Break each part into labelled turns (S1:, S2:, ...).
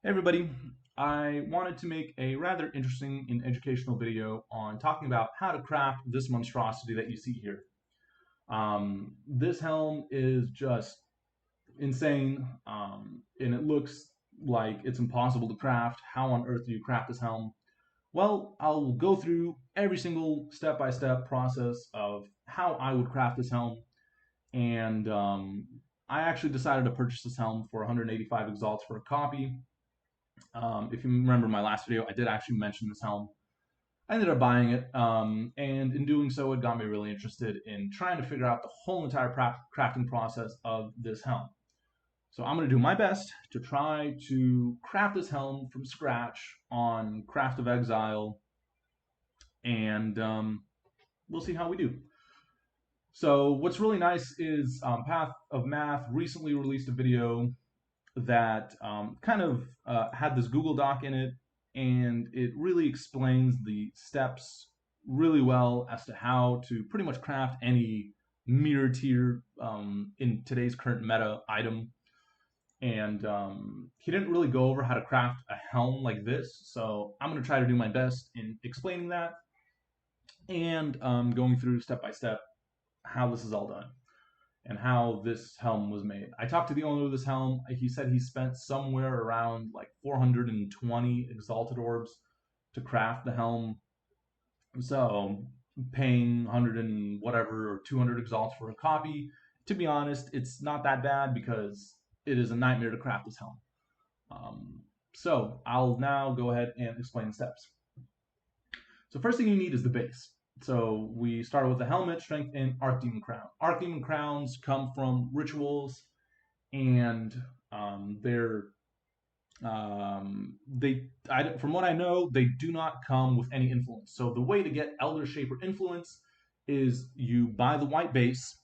S1: Hey everybody, I wanted to make a rather interesting and educational video on talking about how to craft this monstrosity that you see here. This helm is just insane, and it looks like it's impossible to craft. How on earth do you craft this helm? Well, I'll go through every single step-by-step process of how I would craft this helm, and I actually decided to purchase this helm for 185 exalts for a copy. If you remember my last video, I did actually mention this helm. I ended up buying it, and in doing so, it got me really interested in trying to figure out the whole entire crafting process of this helm. So I'm going to do my best to try to craft this helm from scratch on Craft of Exile, and we'll see how we do. So what's really nice is Path of Math recently released a video that kind of had this Google Doc in it, and it really explains the steps really well as to how to pretty much craft any mirror tier in today's current meta item. And he didn't really go over how to craft a helm like this, so I'm going to try to do my best in explaining that and going through step by step how this is all done and how this helm was made. I talked to the owner of this helm. He said he spent somewhere around like 420 exalted orbs to craft the helm. So paying 100 and whatever or 200 exalts for a copy, to be honest, it's not that bad because it is a nightmare to craft this helm. So I'll now go ahead and explain the steps. So first thing you need is the base. So we started with the helmet, strength, and Archdemon crown. Archdemon crowns come from rituals, and from what I know, they do not come with any influence. So the way to get Elder Shaper influence is you buy the white base.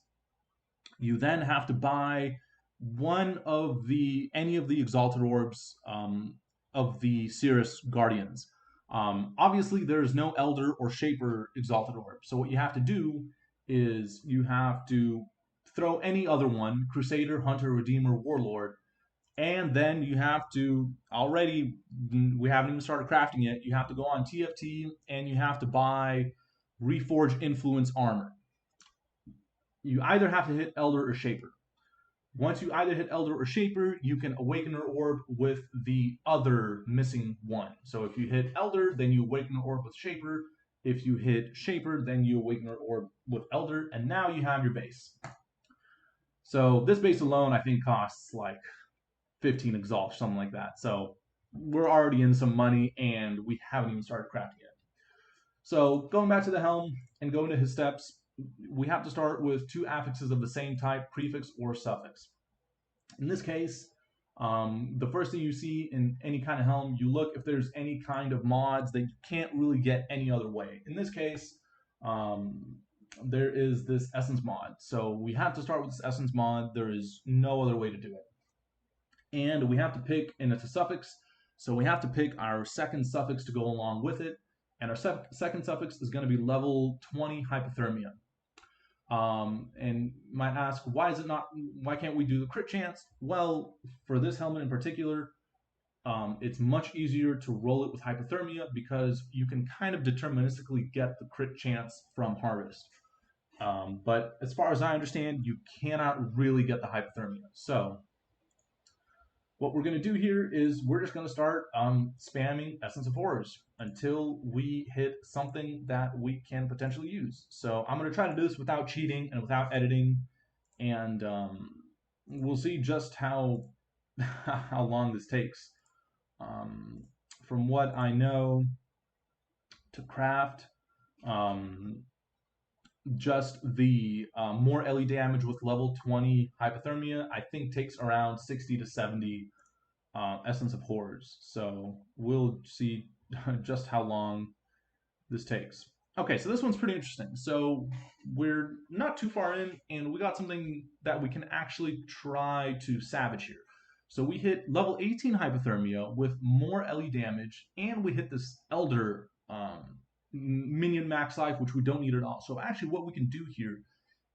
S1: You then have to buy any of the exalted orbs of the Cirrus Guardians. Obviously, there's no Elder or Shaper Exalted Orb. So what you have to do is you have to throw any other one, Crusader, Hunter, Redeemer, Warlord, and then you have to, we haven't even started crafting yet, you have to go on TFT and you have to buy Reforge Influence Armor. You either have to hit Elder or Shaper. Once you either hit Elder or Shaper, you can awaken your orb with the other missing one. So if you hit Elder, then you awaken your orb with Shaper. If you hit Shaper, then you awaken your orb with Elder, and now you have your base. So this base alone, I think, costs like 15 exalts, something like that. So we're already in some money, and we haven't even started crafting yet. So going back to the helm and going to his steps, we have to start with two affixes of the same type, prefix or suffix. In this case, the first thing you see in any kind of helm, you look if there's any kind of mods that you can't really get any other way. In this case, there is this essence mod. So we have to start with this essence mod. There is no other way to do it. And we have to pick, and it's a suffix, so we have to pick our second suffix to go along with it. And our second suffix is going to be level 20 hypothermia. And you might ask, why can't we do the crit chance? Well, for this helmet in particular, it's much easier to roll it with hypothermia because you can kind of deterministically get the crit chance from harvest. But as far as I understand, you cannot really get the hypothermia. So what we're going to do here is we're just going to start spamming Essence of Horrors until we hit something that we can potentially use. So I'm going to try to do this without cheating and without editing, and we'll see just how long this takes. From what I know, to craft just the more LE damage with level 20 hypothermia, I think takes around 60 to 70 Essence of Horrors. So we'll see just how long this takes. Okay, so this one's pretty interesting. So we're not too far in, and we got something that we can actually try to savage here. So we hit level 18 hypothermia with more LE damage, and we hit this Elder minion max life, which we don't need at all. So actually what we can do here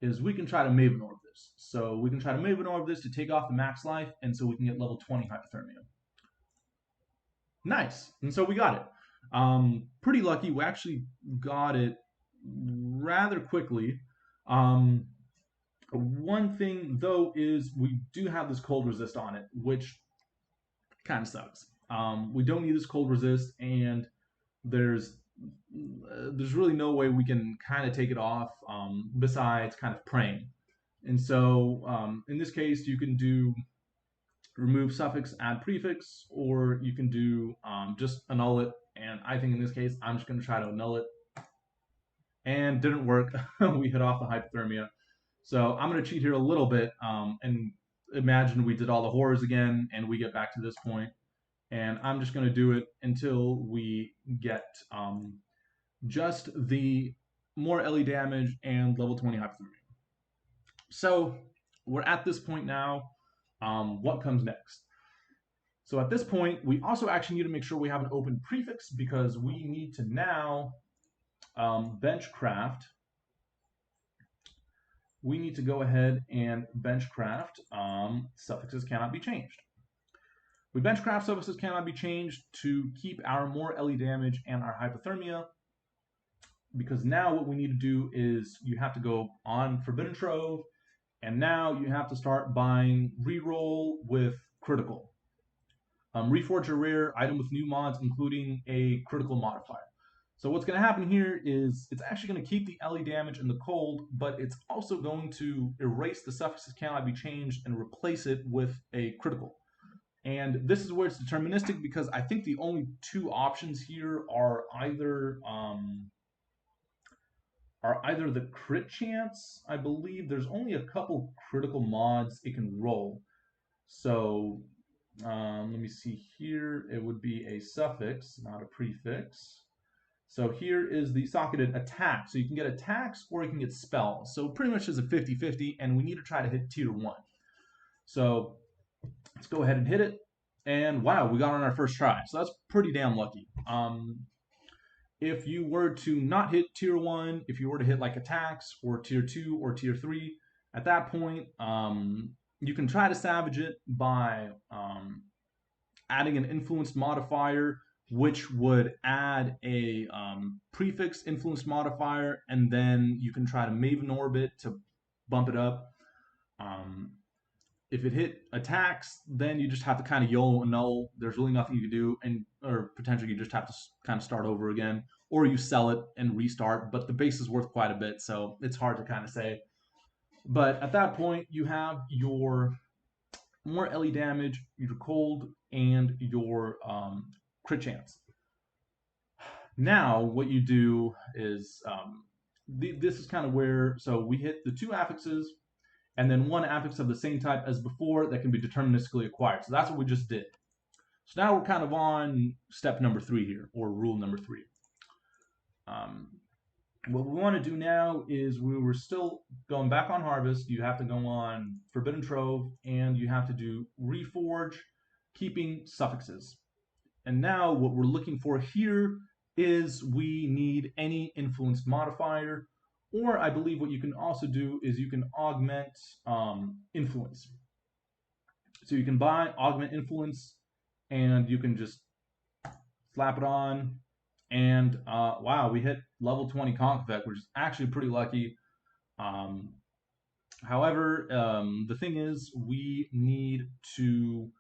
S1: is we can try to Maven Orb this. So we can try to Maven Orb this to take off the max life, and so we can get level 20 hypothermia. Nice. And so we got it. Pretty lucky. We actually got it rather quickly. Um, One thing though is we do have this cold resist on it, which kind of sucks. We don't need this cold resist, and there's there's really no way we can kind of take it off besides kind of praying. And so in this case, you can do remove suffix, add prefix, or you can do just annul it. And I think in this case, I'm just going to try to annul it. And didn't work. We hit off the hypothermia. So I'm going to cheat here a little bit and imagine we did all the horrors again and we get back to this point. And I'm just going to do it until we get just the more LE damage and level 20 hypothermia. So we're at this point now. What comes next? So at this point, we also actually need to make sure we have an open prefix because we need to now benchcraft. We need to go ahead and benchcraft suffixes cannot be changed. We benchcraft suffixes cannot be changed to keep our more LE damage and our hypothermia, because now what we need to do is you have to go on Forbidden Trove, and now you have to start buying reroll with critical. Reforge your rare item with new mods, including a critical modifier. So what's going to happen here is it's actually going to keep the LE damage and the cold, but it's also going to erase the suffixes cannot be changed and replace it with a critical. And this is where it's deterministic because I think the only two options here are either the crit chance. I believe there's only a couple critical mods it can roll. So let me see here. It would be a suffix, not a prefix. So here is the socketed attack. So you can get attacks or you can get spells. So pretty much is a 50-50, and we need to try to hit tier 1. So let's go ahead and hit it. And wow, we got on our first try. So that's pretty damn lucky. If you were to not hit tier 1, if you were to hit like attacks or tier 2 or tier 3, at that point, you can try to savage it by adding an influence modifier, which would add a prefix influence modifier, and then you can try to Maven Orbit to bump it up. If it hit attacks, then you just have to kind of YOLO annul. There's really nothing you can do, or potentially you just have to kind of start over again, or you sell it and restart. But the base is worth quite a bit, so it's hard to kind of say. But at that point, you have your more LE damage, your cold, and your crit chance. Now, what you do is this is kind of where, so we hit the 2 affixes, and then 1 affix of the same type as before that can be deterministically acquired. So that's what we just did. So now we're kind of on step number 3 here, or rule number 3. What we want to do now is we were still going back on Harvest. You have to go on Forbidden Trove, and you have to do Reforge, keeping suffixes. And now what we're looking for here is we need any influence modifier, or I believe what you can also do is you can augment influence. So you can buy augment influence, and you can just slap it on, and wow, we hit level 20 conc effect, which is actually pretty lucky. However, the thing is we need to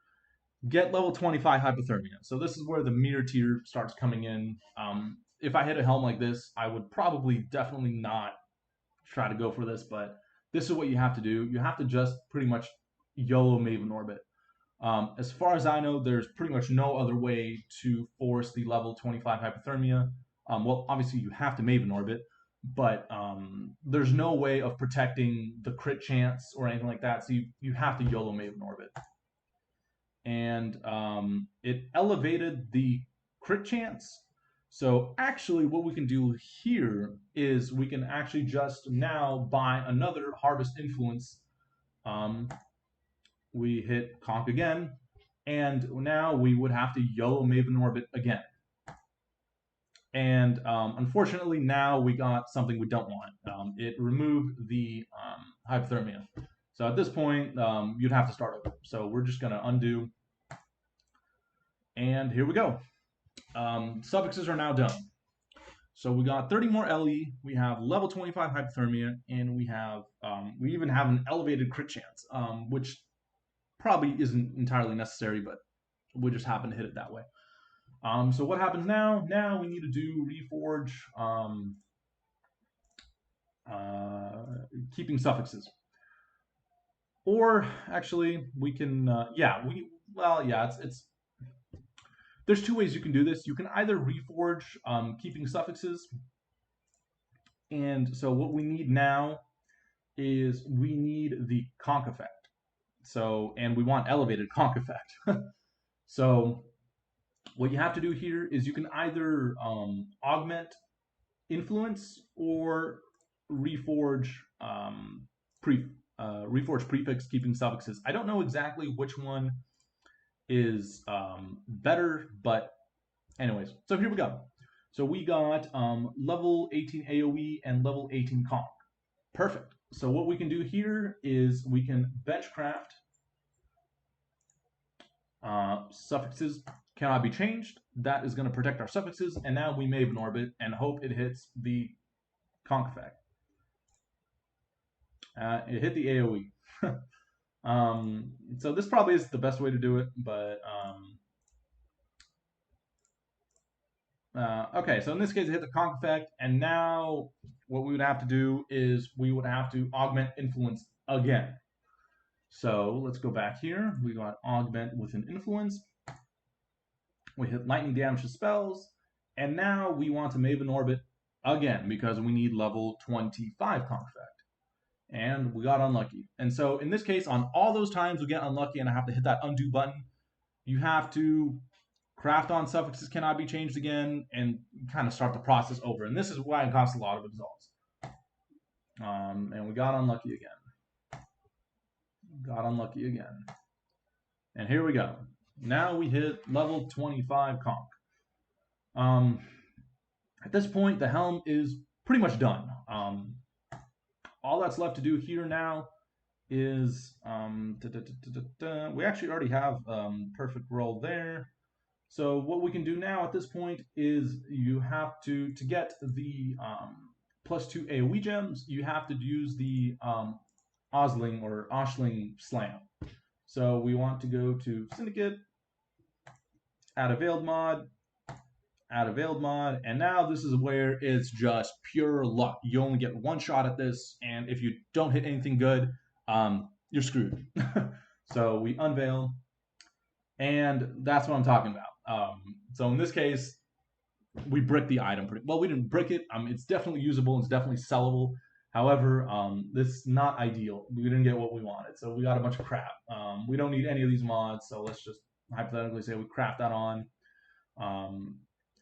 S1: get level 25 hypothermia. So this is where the mirror tier starts coming in. If I hit a helm like this, I would probably definitely not try to go for this, but this is what you have to do. You have to just pretty much YOLO Maven Orbit. As far as I know, there's pretty much no other way to force the level 25 hypothermia. Well, obviously you have to Maven Orbit, but there's no way of protecting the crit chance or anything like that, so you have to YOLO Maven Orbit. And it elevated the crit chance. So actually what we can do here is we can actually just now buy another Harvest Influence. We hit conc again, and now we would have to YOLO Maven Orbit again. And unfortunately now we got something we don't want. It removed the hypothermia. So at this point, you'd have to start over. So we're just going to undo. And here we go. suffixes are now done. So we got 30 more LE, we have level 25 hypothermia, and we even have an elevated crit chance, which probably isn't entirely necessary, but we just happen to hit it that way. So what happens now? Now we need to do reforge, keeping suffixes. Or actually, we can, there's two ways you can do this. You can either reforge keeping suffixes, and so what we need now is we need the conc effect. So, and we want elevated conc effect. So what you have to do here is you can either augment influence or reforge reforge prefix keeping suffixes. I don't know exactly which one is better, but anyways, so here we go. So we got level 18 AoE and level 18 conc. Perfect. So what we can do here is we can benchcraft suffixes cannot be changed. That is going to protect our suffixes, and now we Maven Orbit and hope it hits the conc effect. It hit the AoE. So this probably is the best way to do it, but okay, so in this case it hit the conc effect, and now what we would have to do is we would have to augment influence again. So let's go back here. We got augment with an influence. We hit lightning damage to spells, and now we want to Maven Orbit again because we need level 25 conc effect. And we got unlucky. And so in this case, on all those times we get unlucky and I have to hit that undo button, you have to craft on suffixes cannot be changed again and kind of start the process over. And this is why it costs a lot of exalts. And we got unlucky again. Got unlucky again. And here we go. Now we hit level 25 conc. At this point, the helm is pretty much done. All that's left to do here now is we actually already have perfect roll there. So what we can do now at this point is you have to get the +2 AoE gems, you have to use the Osling or Oshling Slam. So we want to go to Syndicate, add a veiled mod, and now this is where it's just pure luck. You only get one shot at this, and if you don't hit anything good, you're screwed. So we unveil, and that's what I'm talking about. So in this case, we brick the item pretty well. We didn't brick it. It's definitely usable. It's definitely sellable. However, this is not ideal. We didn't get what we wanted, so we got a bunch of crap. We don't need any of these mods, so let's just hypothetically say we craft that on.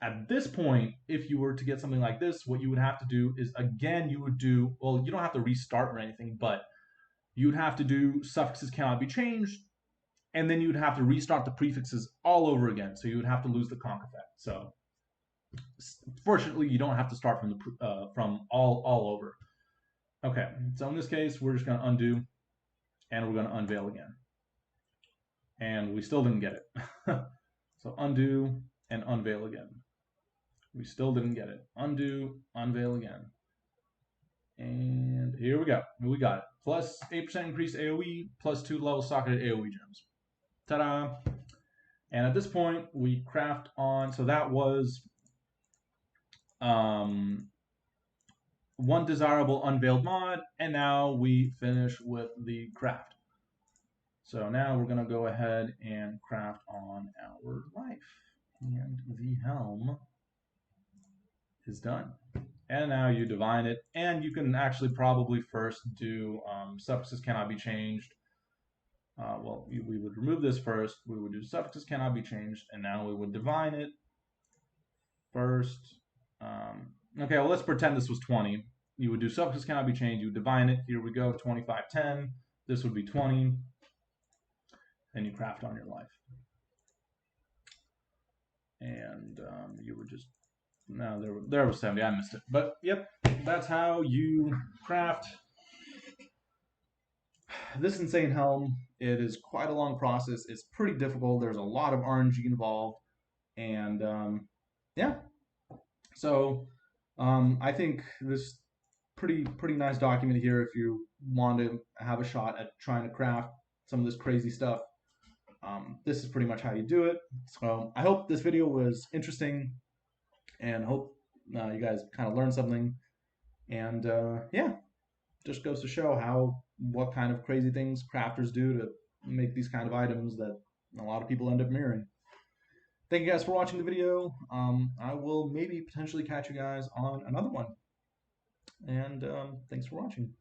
S1: At this point, if you were to get something like this, what you would have to do is, again, you would do, well, you don't have to restart or anything, but you would have to do suffixes cannot be changed, and then you would have to restart the prefixes all over again, so you would have to lose the conc effect. So fortunately, you don't have to start from all over. Okay, so in this case, we're just going to undo, and we're going to unveil again. And we still didn't get it. So undo and unveil again. We still didn't get it. Undo, unveil again. And here we go. We got it. Plus 8% increase AoE, plus 2 level socketed AoE gems. Ta-da! And at this point, we craft on, so that was one desirable unveiled mod, and now we finish with the craft. So now we're going to go ahead and craft on our life. And the helm is done. And now you divine it, and you can actually probably first do suffixes cannot be changed. Well, we would remove this first. We would do suffixes cannot be changed, and now we would divine it first. Okay, well, let's pretend this was 20. You would do suffixes cannot be changed. You would divine it. Here we go, 2510. This would be 20. Then you craft on your life. And you would just, no, there was 70. I missed it. But, yep, that's how you craft this insane helm. It is quite a long process. It's pretty difficult. There's a lot of RNG involved. And yeah, so I think this pretty nice document here if you want to have a shot at trying to craft some of this crazy stuff. This is pretty much how you do it. So I hope this video was interesting and hope you guys kind of learned something. And yeah, just goes to show what kind of crazy things crafters do to make these kind of items that a lot of people end up mirroring. Thank you guys for watching the video. I will maybe potentially catch you guys on another one. And thanks for watching.